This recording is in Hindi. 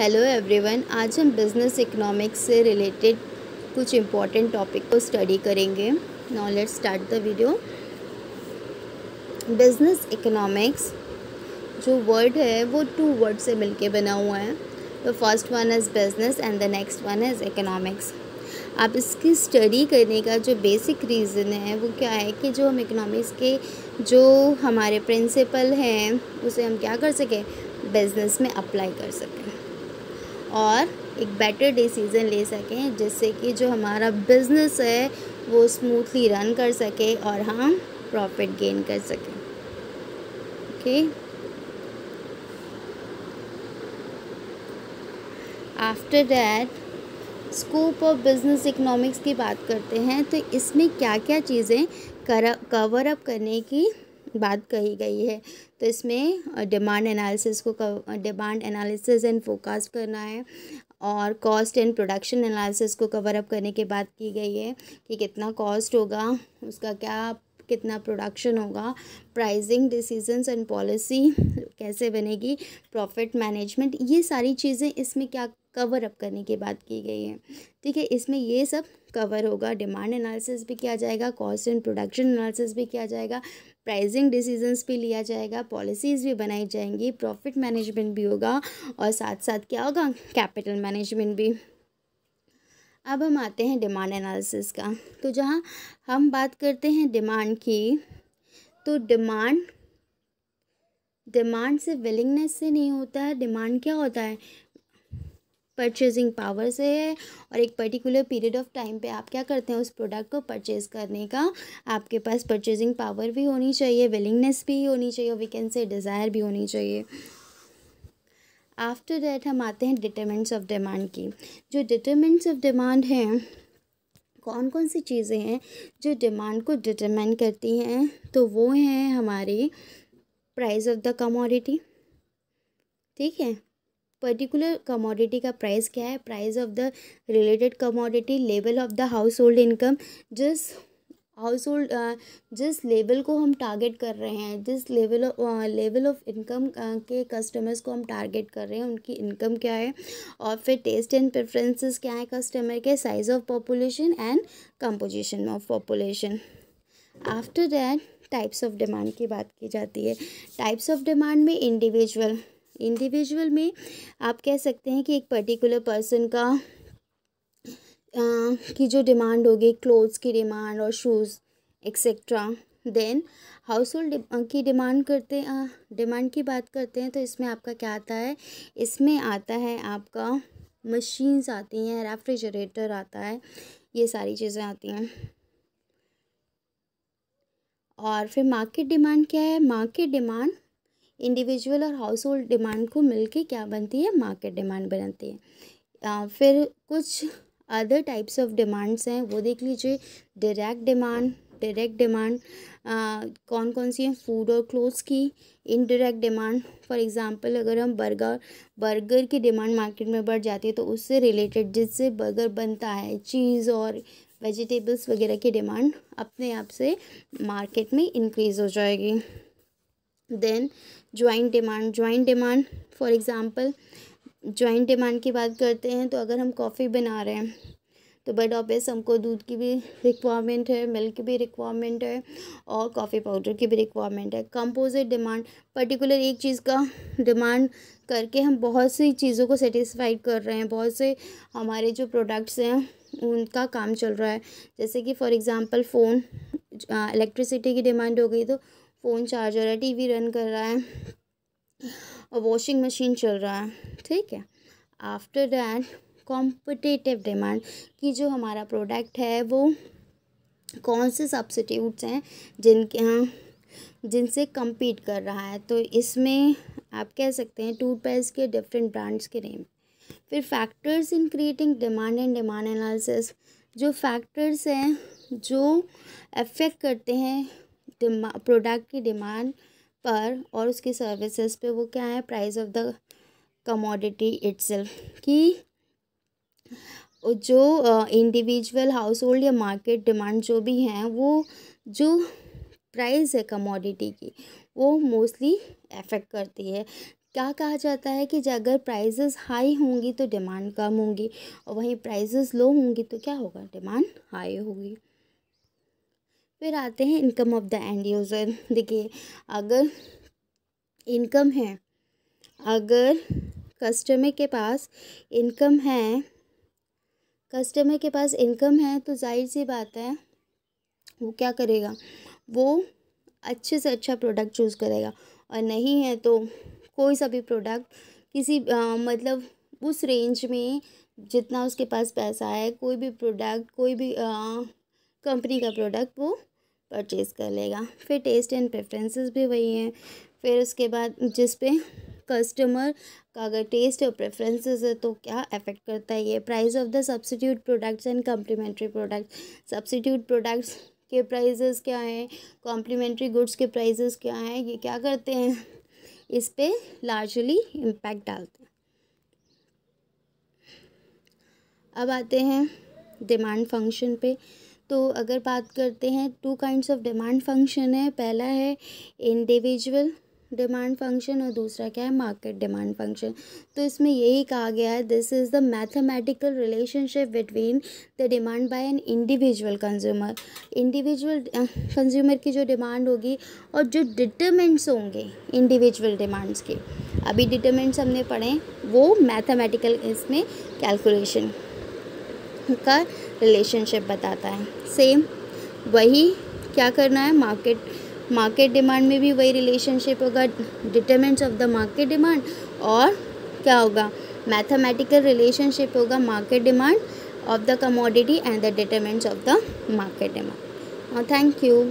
हेलो एवरीवन, आज हम बिज़नेस इकोनॉमिक्स से रिलेटेड कुछ इम्पॉर्टेंट टॉपिक को स्टडी करेंगे। Now let's start the video. Business economics जो वर्ड है वो 2 वर्ड से मिलके बना हुआ है। The first one is business and the next one is economics. आप इसकी स्टडी करने का जो बेसिक रीज़न है वो क्या है कि जो हम इकोनॉमिक्स के जो हमारे प्रिंसिपल हैं उसे हम क्या कर सकें, बिज़नेस में अप्लाई कर सकें और एक बेटर डिसीज़न ले सकें, जिससे कि जो हमारा बिज़नेस है वो स्मूथली रन कर सके और हम प्रॉफिट गेन कर सकें। Okay, after that scope of business economics की बात करते हैं तो इसमें क्या क्या चीज़ें कवर अप करने की बात कही गई है। तो इसमें डिमांड एनालिसिस एंड फोरकास्ट करना है और कॉस्ट एंड प्रोडक्शन एनालिसिस को कवर अप करने की बात की गई है कि कितना कॉस्ट होगा, उसका कितना प्रोडक्शन होगा, प्राइसिंग डिसीजंस एंड पॉलिसी कैसे बनेगी, प्रॉफिट मैनेजमेंट, ये सारी चीज़ें इसमें क्या कवर अप करने की बात की गई है। ठीक है, इसमें ये सब कवर होगा। डिमांड एनालिसिस भी किया जाएगा, कॉस्ट एंड प्रोडक्शन एनालिसिस भी किया जाएगा, प्राइसिंग डिसीजंस भी लिया जाएगा, पॉलिसीज़ भी बनाई जाएंगी, प्रॉफिट मैनेजमेंट भी होगा और साथ साथ क्या होगा, कैपिटल मैनेजमेंट भी। अब हम आते हैं डिमांड एनालिसिस का। तो जहाँ हम बात करते हैं डिमांड की, तो डिमांड से विलिंगनेस से नहीं होता है। डिमांड क्या होता है, परचेजिंग पावर से है और एक पर्टिकुलर पीरियड ऑफ टाइम पे आप क्या करते हैं, उस प्रोडक्ट को परचेज़ करने का आपके पास परचेजिंग पावर भी होनी चाहिए, विलिंगनेस भी होनी चाहिए, वी कैन से डिज़ायर भी होनी चाहिए। आफ्टर दैट हम आते हैं डिटरमिनेंट्स ऑफ डिमांड की। जो डिटरमिनेंट्स ऑफ डिमांड हैं, कौन कौन सी चीज़ें हैं जो डिमांड को डिटरमाइन करती हैं, तो वो हैं हमारी प्राइस ऑफ द कमोडिटी। ठीक है, पर्टिकुलर कमोडिटी का प्राइस क्या है, price of the related commodity, level of the house hold income, जिस लेवल को हम टारगेट कर रहे हैं, जिस लेवल ऑफ इनकम के कस्टमर्स को हम टारगेट कर रहे हैं, उनकी इनकम क्या है, और फिर टेस्ट एंड प्रेफरेंसेस क्या है कस्टमर के, size of population and composition of population. After that types of demand की बात की जाती है। टाइप्स ऑफ डिमांड में इंडिविजुअल में आप कह सकते हैं कि एक पर्टिकुलर पर्सन का की जो डिमांड होगी, क्लोथ्स की डिमांड और shoes etcetera. Then household की डिमांड की बात करते हैं तो इसमें आपका क्या आता है, इसमें आता है आपका मशीन्स आती हैं, रेफ्रिजरेटर आता है, ये सारी चीज़ें आती हैं। और फिर मार्केट डिमांड क्या है, मार्केट डिमांड इंडिविजुअल और हाउस होल्ड डिमांड को मिलके क्या बनती है, मार्केट डिमांड बनती है। फिर कुछ अदर टाइप्स ऑफ डिमांड्स हैं, वो देख लीजिए। डायरेक्ट डिमांड कौन कौन सी हैं, फूड और क्लोथ्स की। इनडायरेक्ट डिमांड, फॉर एग्जांपल अगर हम बर्गर की डिमांड मार्केट में बढ़ जाती है तो उससे रिलेटेड जिससे बर्गर बनता है, चीज़ और वेजिटेबल्स वगैरह की डिमांड अपने आप से मार्केट में इंक्रीज़ हो जाएगी। Then joint demand for example joint demand की बात करते हैं तो अगर हम कॉफ़ी बना रहे हैं तो बट ऑब्वियस हमको दूध की भी रिक्वायरमेंट है, मिल्क की भी रिक्वायरमेंट है और कॉफ़ी पाउडर की भी रिक्वायरमेंट है। कंपोजिट डिमांड, पर्टिकुलर एक चीज़ का डिमांड करके हम बहुत सी चीज़ों को सेटिस्फाइड कर रहे हैं, बहुत से हमारे जो प्रोडक्ट्स हैं उनका काम चल रहा है। जैसे कि फॉर एग्ज़ाम्पल फ़ोन, इलेक्ट्रिसिटी की डिमांड हो गई तो फ़ोन चार्ज हो रहा है, टीवी रन कर रहा है और वॉशिंग मशीन चल रहा है। ठीक है, आफ्टर दैट कॉम्पिटिटिव डिमांड कि जो हमारा प्रोडक्ट है वो कौन से सब्स्टिट्यूट्स हैं जिनसे compete कर रहा है, तो इसमें आप कह सकते हैं टूथपेस्ट के डिफरेंट ब्रांड्स के नेम। फिर factors in creating demand and demand analysis, जो फैक्टर्स हैं जो अफेक्ट करते हैं प्रोडक्ट की डिमांड पर और उसकी सर्विसेज पे, वो क्या है, price of the commodity itself, कि जो इंडिविजुअल हाउस होल्ड या मार्केट डिमांड जो भी हैं, वो जो प्राइस है कमोडिटी की वो मोस्टली अफेक्ट करती है। क्या कहा जाता है कि अगर प्राइसेस हाई होंगी तो डिमांड कम होगी, और वहीं प्राइसेस लो होंगी तो क्या होगा, डिमांड हाई होगी। फिर आते हैं income of the end user. देखिए, अगर इनकम है, अगर कस्टमर के पास इनकम है, कस्टमर के पास इनकम है तो जाहिर सी बात है वो क्या करेगा, वो अच्छे से अच्छा प्रोडक्ट चूज़ करेगा, और नहीं है तो कोई सा भी प्रोडक्ट किसी मतलब उस रेंज में जितना उसके पास पैसा है, कोई भी प्रोडक्ट, कोई भी कंपनी का प्रोडक्ट वो परचेज़ कर लेगा। फिर टेस्ट एंड प्रेफरेंसेस भी वही हैं। फिर उसके बाद जिस पे कस्टमर का अगर टेस्ट और प्रेफरेंसेस है तो क्या अफेक्ट करता है ये, price of the substitute products and complementary products. Substitute products के प्राइसेस क्या हैं, कॉम्प्लीमेंट्री गुड्स के प्राइसेस क्या हैं, ये क्या करते हैं, इस पे लार्जली इम्पैक्ट डालते हैं। अब आते हैं डिमांड फंक्शन पे। तो अगर बात करते हैं, two kinds of demand function है। पहला है इंडिविजुअल डिमांड फंक्शन और दूसरा क्या है, मार्केट डिमांड फंक्शन। तो इसमें यही कहा गया है, this is the mathematical relationship between the demand by an individual consumer. Individual consumer की जो डिमांड होगी और जो डिटरमिनेंट्स होंगे इंडिविजुअल डिमांड्स के, अभी डिटरमिनेंट्स हमने पढ़े, वो मैथमेटिकल इसमें कैलकुलेशन का रिलेशनशिप बताता है। सेम वही क्या करना है, मार्केट डिमांड में भी वही रिलेशनशिप होगा, determinants of the market demand, और क्या होगा, मैथमेटिकल रिलेशनशिप होगा market demand of the commodity and the determinants of the market demand. Thank you.